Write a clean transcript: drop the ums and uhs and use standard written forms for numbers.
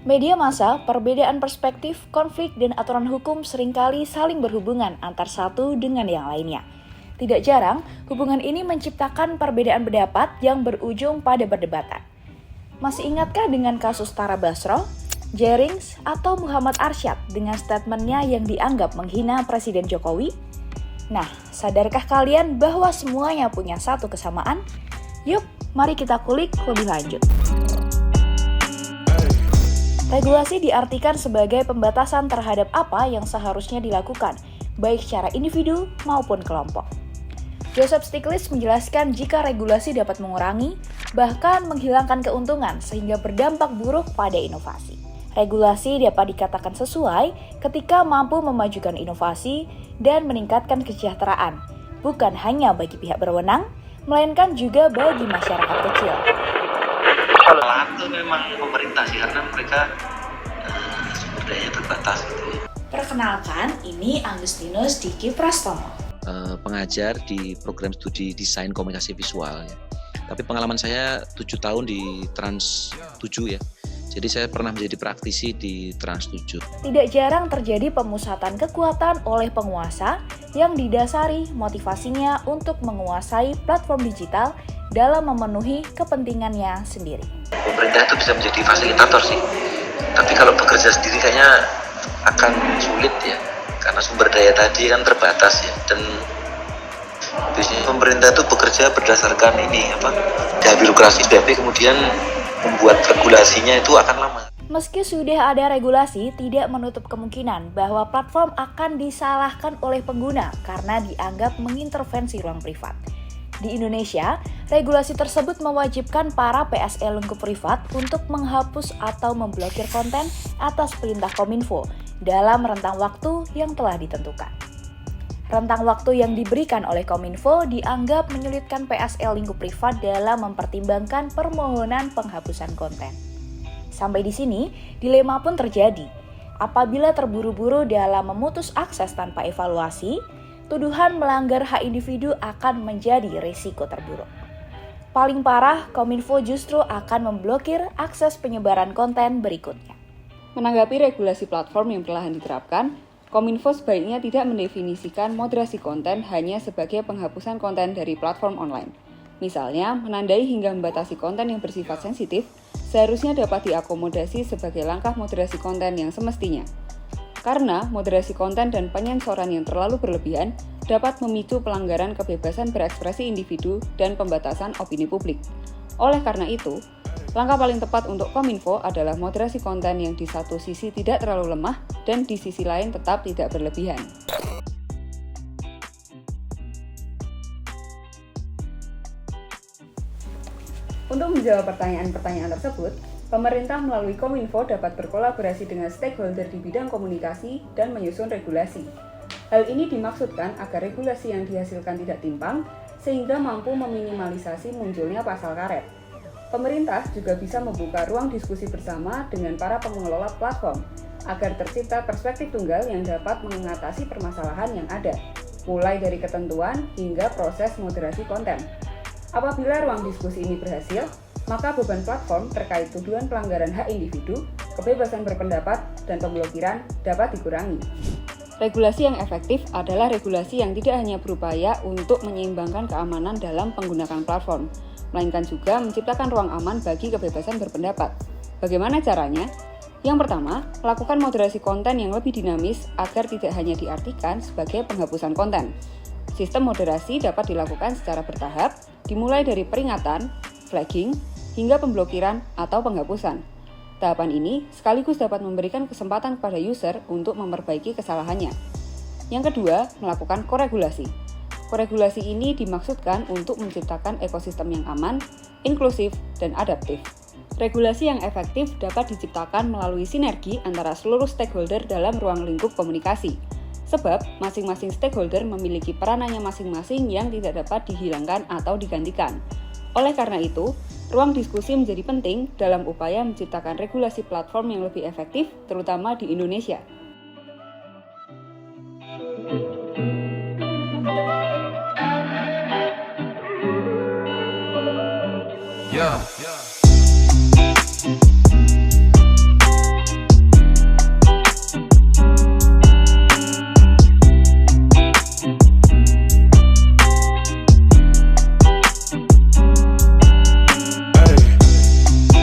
Media massa, perbedaan perspektif, konflik, dan aturan hukum seringkali saling berhubungan antar satu dengan yang lainnya. Tidak jarang, hubungan ini menciptakan perbedaan pendapat yang berujung pada perdebatan. Masih ingatkah dengan kasus Tara Basro, Jerings, atau Muhammad Arsyad dengan statementnya yang dianggap menghina Presiden Jokowi? Nah, sadarkah kalian bahwa semuanya punya satu kesamaan? Yuk, mari kita kulik lebih lanjut. Regulasi diartikan sebagai pembatasan terhadap apa yang seharusnya dilakukan, baik secara individu maupun kelompok. Joseph Stiglitz menjelaskan jika regulasi dapat mengurangi, bahkan menghilangkan keuntungan sehingga berdampak buruk pada inovasi. Regulasi dapat dikatakan sesuai ketika mampu memajukan inovasi dan meningkatkan kesejahteraan, bukan hanya bagi pihak berwenang, melainkan juga bagi masyarakat kecil. Kalau itu memang pemerintah sih, karena mereka sumber daya terbatas gitu. Perkenalkan, ini Agustinus Diki Prastomo. Pengajar di program studi desain komunikasi visual ya. Tapi pengalaman saya 7 tahun di Trans 7 ya. Jadi saya pernah menjadi praktisi di Trans 7. Tidak jarang terjadi pemusatan kekuatan oleh penguasa yang didasari motivasinya untuk menguasai platform digital dalam memenuhi kepentingannya sendiri. Pemerintah itu bisa menjadi fasilitator sih. Tapi kalau bekerja sendiri kayaknya akan sulit ya. Karena sumber daya tadi kan terbatas ya. Dan biasanya pemerintah itu bekerja berdasarkan birokrasi, tapi kemudian membuat regulasinya itu akan lama. Meski sudah ada regulasi, tidak menutup kemungkinan bahwa platform akan disalahkan oleh pengguna karena dianggap mengintervensi ruang privat. Di Indonesia, regulasi tersebut mewajibkan para PSE lingkup privat untuk menghapus atau memblokir konten atas perintah Kominfo dalam rentang waktu yang telah ditentukan. Rentang waktu yang diberikan oleh Kominfo dianggap menyulitkan PSE lingkup privat dalam mempertimbangkan permohonan penghapusan konten. Sampai di sini, dilema pun terjadi. Apabila terburu-buru dalam memutus akses tanpa evaluasi, tuduhan melanggar hak individu akan menjadi risiko terburuk. Paling parah, Kominfo justru akan memblokir akses penyebaran konten berikutnya. Menanggapi regulasi platform yang perlahan diterapkan, Kominfo sebaiknya tidak mendefinisikan moderasi konten hanya sebagai penghapusan konten dari platform online. Misalnya, menandai hingga membatasi konten yang bersifat sensitif seharusnya dapat diakomodasi sebagai langkah moderasi konten yang semestinya. Karena moderasi konten dan penyensoran yang terlalu berlebihan dapat memicu pelanggaran kebebasan berekspresi individu dan pembatasan opini publik. Oleh karena itu, langkah paling tepat untuk Kominfo adalah moderasi konten yang di satu sisi tidak terlalu lemah dan di sisi lain tetap tidak berlebihan. Untuk menjawab pertanyaan-pertanyaan tersebut, pemerintah melalui Kominfo dapat berkolaborasi dengan stakeholder di bidang komunikasi dan menyusun regulasi. Hal ini dimaksudkan agar regulasi yang dihasilkan tidak timpang, sehingga mampu meminimalisasi munculnya pasal karet. Pemerintah juga bisa membuka ruang diskusi bersama dengan para pengelola platform, agar tercipta perspektif tunggal yang dapat mengatasi permasalahan yang ada, mulai dari ketentuan hingga proses moderasi konten. Apabila ruang diskusi ini berhasil, maka beban platform terkait tuduhan pelanggaran hak individu, kebebasan berpendapat, dan pemblokiran dapat dikurangi. Regulasi yang efektif adalah regulasi yang tidak hanya berupaya untuk menyeimbangkan keamanan dalam penggunaan platform, melainkan juga menciptakan ruang aman bagi kebebasan berpendapat. Bagaimana caranya? Yang pertama, lakukan moderasi konten yang lebih dinamis agar tidak hanya diartikan sebagai penghapusan konten. Sistem moderasi dapat dilakukan secara bertahap, dimulai dari peringatan, flagging, hingga pemblokiran atau penghapusan. Tahapan ini sekaligus dapat memberikan kesempatan kepada user untuk memperbaiki kesalahannya. Yang kedua, melakukan koregulasi. Koregulasi ini dimaksudkan untuk menciptakan ekosistem yang aman, inklusif, dan adaptif. Regulasi yang efektif dapat diciptakan melalui sinergi antara seluruh stakeholder dalam ruang lingkup komunikasi. Sebab, masing-masing stakeholder memiliki peranannya masing-masing yang tidak dapat dihilangkan atau digantikan. Oleh karena itu, ruang diskusi menjadi penting dalam upaya menciptakan regulasi platform yang lebih efektif, terutama di Indonesia.